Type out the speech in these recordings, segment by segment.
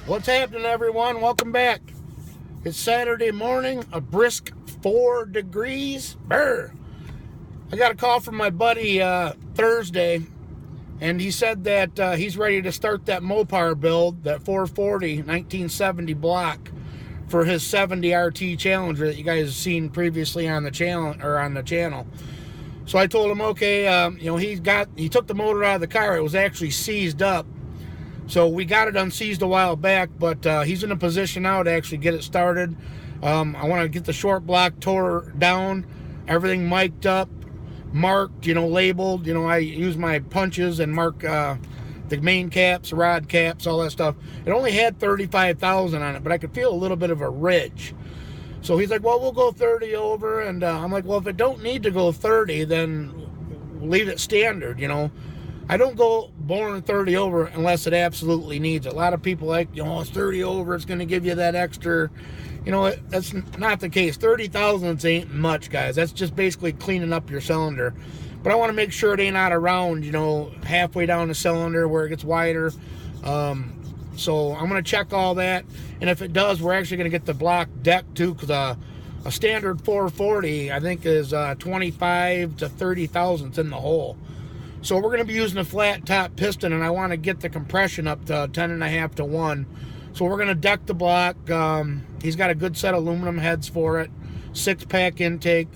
What's happening, everyone? Welcome back. It's Saturday morning, a brisk 4 degrees. Brr. I got a call from my buddy Thursday, and he said that he's ready to start that Mopar build, that 440 1970 block for his 70 RT Challenger that you guys have seen previously on the channel. So I told him, okay, he took the motor out of the car. It was actually seized up. So we got it unseized a while back, but he's in a position now to actually get it started. I want to get the short block tore down, everything mic'd up, marked, labeled. I use my punches and mark the main caps, rod caps, all that stuff. It only had 35,000 on it, but I could feel a little bit of a ridge. So he's like, well, we'll go 30 over. And I'm like, well, if it don't need to go 30, then leave it standard, I don't go boring 30 over unless it absolutely needs it. A lot of people like, it's 30 over, it's going to give you that extra. That's not the case. 30,000 ain't much, guys. That's just basically cleaning up your cylinder. But I want to make sure it ain't out of round, halfway down the cylinder where it gets wider. So I'm going to check all that. And if it does, we're actually going to get the block deck too, because a standard 440, I think, is 25 to 30 thousandths in the hole. So we're going to be using a flat top piston, and I want to get the compression up to 10.5 to 1. So we're going to deck the block. He's got a good set of aluminum heads for it, 6-pack intake. It's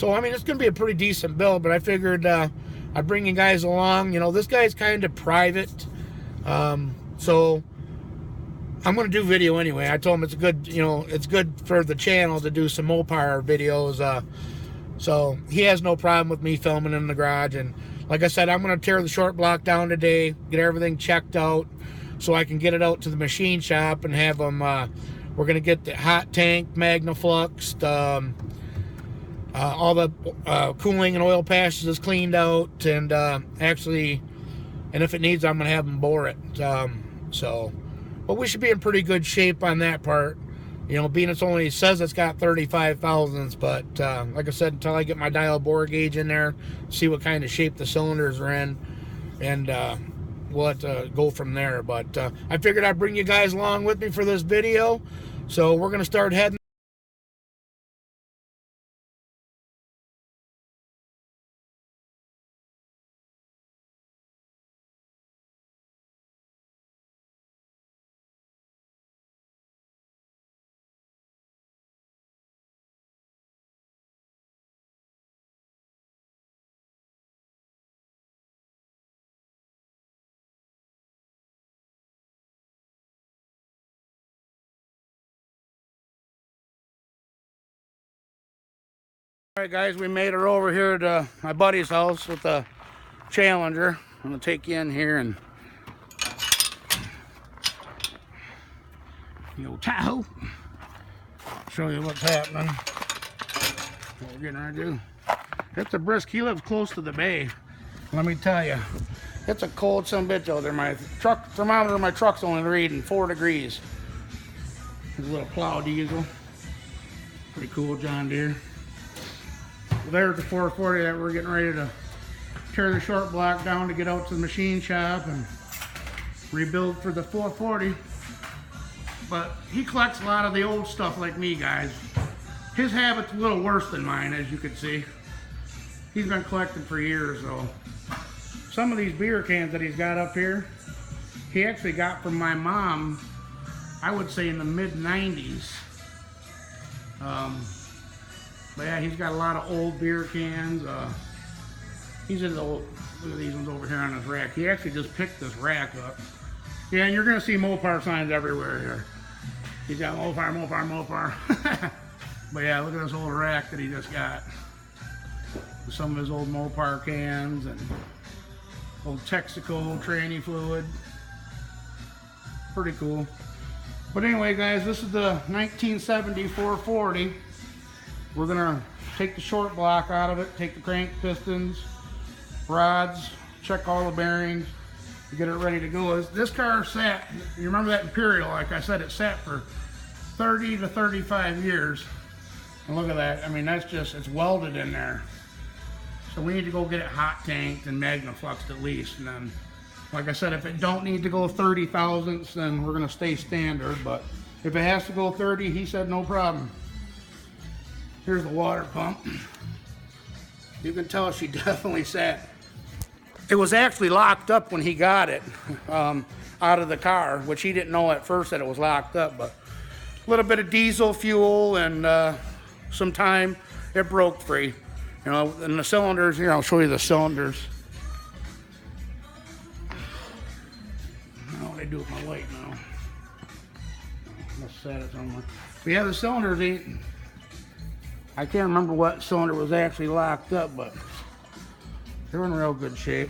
going to be a pretty decent build, but I figured I'd bring you guys along. This guy's kind of private, so I'm going to do video anyway. I told him it's good, it's good for the channel to do some Mopar videos. So he has no problem with me filming in the garage. And like I said, I'm going to tear the short block down today, get everything checked out so I can get it out to the machine shop and have them, we're going to get the hot tank magnafluxed, all the cooling and oil passages cleaned out, and and if it needs, I'm going to have them bore it. But we should be in pretty good shape on that part. Being it says it's got 35 thousandths, but like I said, until I get my dial bore gauge in there, see what kind of shape the cylinders are in, and we'll have to go from there. But I figured I'd bring you guys along with me for this video, so we're going to start heading. Alright guys, we made her over here to my buddy's house with the Challenger. I'm going to take you in here and Tahoe. Show you what's happening. What we're getting ready to do. It's a brisk. He lives close to the bay. Let me tell you, it's a cold son bitch out there. My thermometer in my truck's only reading 4 degrees. There's a little plow diesel. Pretty cool John Deere. There's the 440 that we're getting ready to tear the short block down to get out to the machine shop and rebuild for the 440. But he collects a lot of the old stuff like me, guys. His habit's a little worse than mine, as you can see. He's been collecting for years, though. Some of these beer cans that he's got up here, he actually got from my mom, I would say in the mid-90s. But yeah, he's got a lot of old beer cans. He's in the old, look at these ones over here on his rack. He actually just picked this rack up. Yeah, and you're gonna see Mopar signs everywhere here. He's got Mopar, Mopar, Mopar. But yeah, look at this old rack that he just got. With some of his old Mopar cans and old Texaco tranny fluid. Pretty cool. But anyway, guys, this is the 1970 440. We're gonna take the short block out of it, take the crank pistons, rods, check all the bearings, get it ready to go. This car sat, you remember that Imperial, like I said, it sat for 30 to 35 years. And look at that, that's just, it's welded in there. So we need to go get it hot tanked and magnafluxed at least, and then Like I said, if it don't need to go 30 thousandths, then we're gonna stay standard. But if it has to go 30, he said no problem. Here's the water pump. You can tell she definitely sat. It was actually locked up when he got it out of the car, which he didn't know at first that it was locked up. But a little bit of diesel fuel and some time, it broke free. You know, and the cylinders, here, I'll show you the cylinders. I don't know what I do with my light now. Let's set it somewhere. But yeah, the cylinders ain't, I can't remember what cylinder was actually locked up, but they're in real good shape.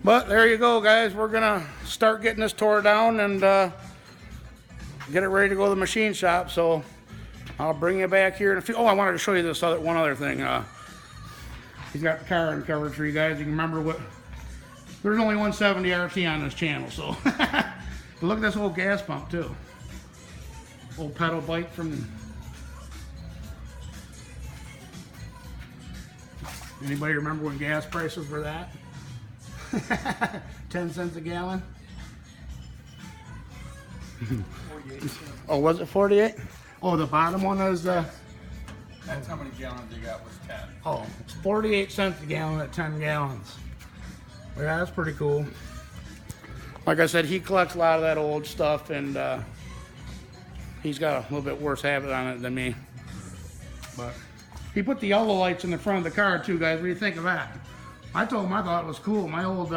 But there you go, guys. We're gonna start getting this tore down and get it ready to go to the machine shop. So I'll bring you back here in a few. Oh, I wanted to show you this one other thing. He's got the car uncovered for you guys. You can remember what. There's only 170 RT on this channel, so but look at this old gas pump too. Old pedal bike from. Anybody remember when gas prices were that? 10 cents a gallon. 48 cents. Oh, was it 48? Oh, the bottom one is That's how many gallons you got was 10. oh, it's 48 cents a gallon at 10 gallons. Well, yeah, that's pretty cool. Like I said, he collects a lot of that old stuff, and he's got a little bit worse habit on it than me. But he put the yellow lights in the front of the car too, guys. What do you think of that? I told him I thought it was cool. My old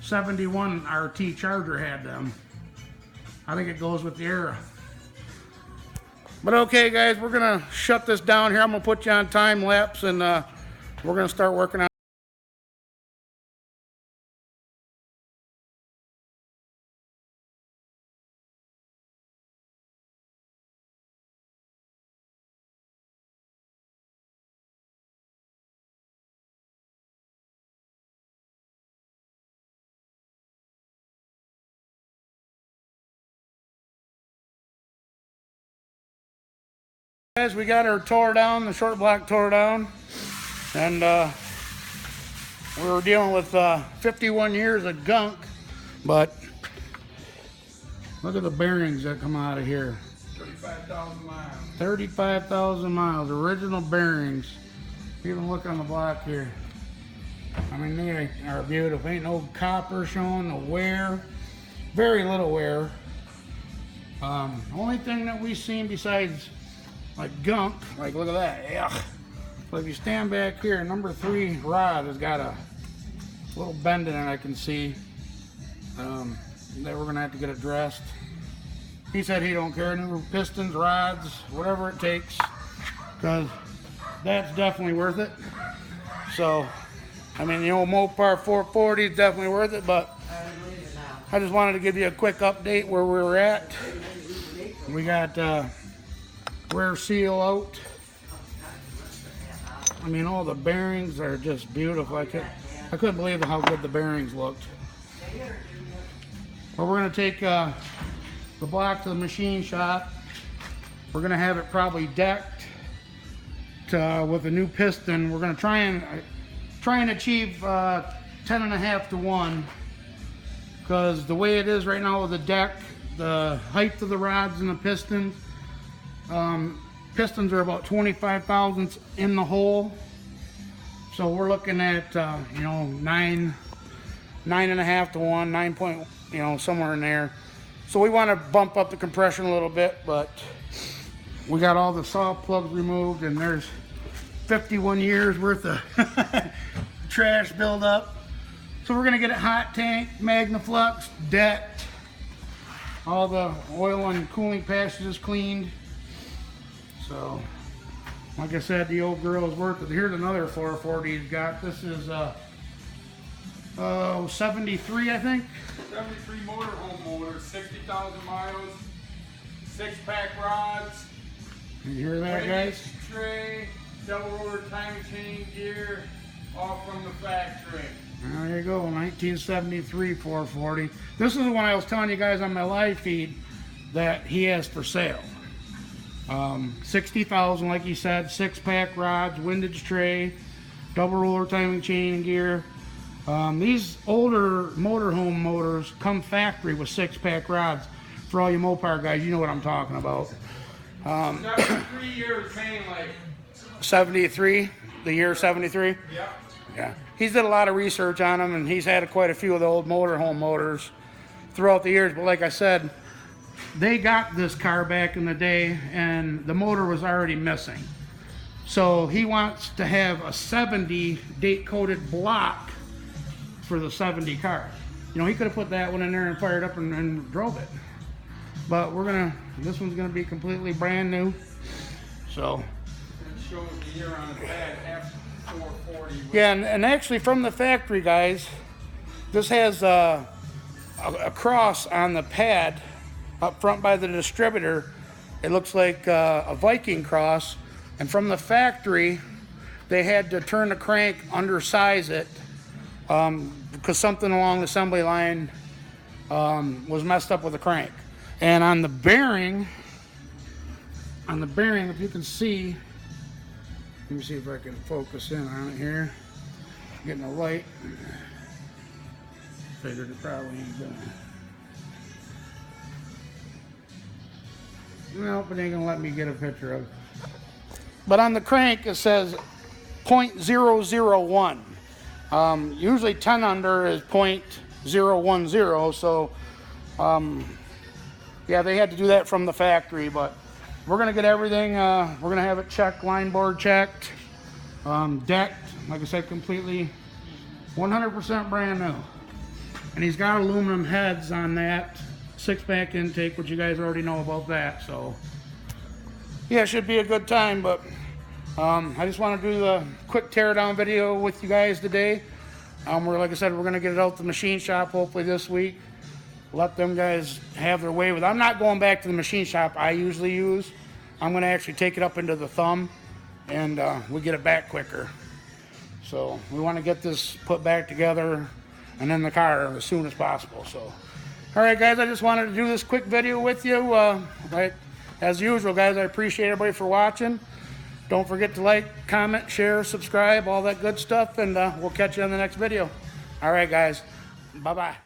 71 RT Charger had them. I think it goes with the era. But okay, guys, we're gonna shut this down here. I'm gonna put you on time lapse, and we're gonna start working on. Guys, we got our tore down, the short block tore down, and we were dealing with 51 years of gunk, but look at the bearings that come out of here. 35,000 miles. 35,000 miles, original bearings. Even look on the block here. I mean, they are beautiful. Ain't no copper showing, no wear, very little wear. Only thing that we've seen besides like gunk, like look at that, yuck. But if you stand back here, number 3 rod has got a little bend in it, I can see. That we're gonna have to get addressed. He said he don't care, new pistons, rods, whatever it takes, because that's definitely worth it. So, I mean, the old Mopar 440 is definitely worth it, but I just wanted to give you a quick update where we're at. We got rear seal out. I mean, all the bearings are just beautiful. I couldn't believe how good the bearings looked. But we're gonna take the block to the machine shop. We're gonna have it probably decked with a new piston. We're gonna try and achieve 10.5 to 1, because the way it is right now with the deck, the height of the rods and the pistons, pistons are about 25 thousandths in the hole, so we're looking at you know, 9.5 to 1, 9 point, you know, somewhere in there. So we want to bump up the compression a little bit, but we got all the soft plugs removed, and there's 51 years worth of trash buildup. So we're gonna get it hot tank, Magnaflux, decked, all the oil and cooling passages cleaned. So, like I said, the old girl is worth it. Here's another 440 he's got. This is 73, I think. 73 motorhome motor, 60,000 miles, 6-pack rods. You hear that, guys? Tray, double rotor timing chain gear, all from the factory. There you go, 1973 440. This is the one I was telling you guys on my live feed that he has for sale. 60,000, like he said, 6-pack rods, windage tray, double roller timing chain and gear. These older motorhome motors come factory with 6-pack rods. For all you Mopar guys, you know what I'm talking about. 73 years mainly. 73, the year 73? Yep. Yeah. He's did a lot of research on them, and he's had quite a few of the old motorhome motors throughout the years. But like I said, they got this car back in the day, and the motor was already missing. So he wants to have a 70 date-coded block for the 70 car. You know, he could have put that one in there and fired up and drove it. But this one's gonna be completely brand new. So. It shows the year on the pad, F440. Yeah, and actually from the factory, guys, this has a cross on the pad up front by the distributor. It looks like a Viking cross. And from the factory, they had to turn the crank, undersize it, because something along the assembly line was messed up with the crank. And on the bearing, if you can see, let me see if I can focus in on it here. Getting a light. Figured it probably ain't gonna. Nope, it ain't gonna let me get a picture of it. But on the crank it says 0.001. Usually 10 under is 0.010, so yeah, they had to do that from the factory, but we're gonna get everything, we're gonna have it checked, line board checked, decked, like I said, completely 100% brand new. And he's got aluminum heads on that 6-pack intake, which you guys already know about that, so yeah, it should be a good time. But I just want to do a quick teardown video with you guys today. Like I said, we're gonna get it out the machine shop hopefully this week. Let them guys have their way with it. I'm not going back to the machine shop I usually use. I'm gonna actually take it up into the thumb, and we get it back quicker. So we want to get this put back together and in the car as soon as possible. So, all right, guys, I just wanted to do this quick video with you. Right, as usual, guys, I appreciate everybody for watching. Don't forget to like, comment, share, subscribe, all that good stuff, and we'll catch you on the next video. All right, guys, bye-bye.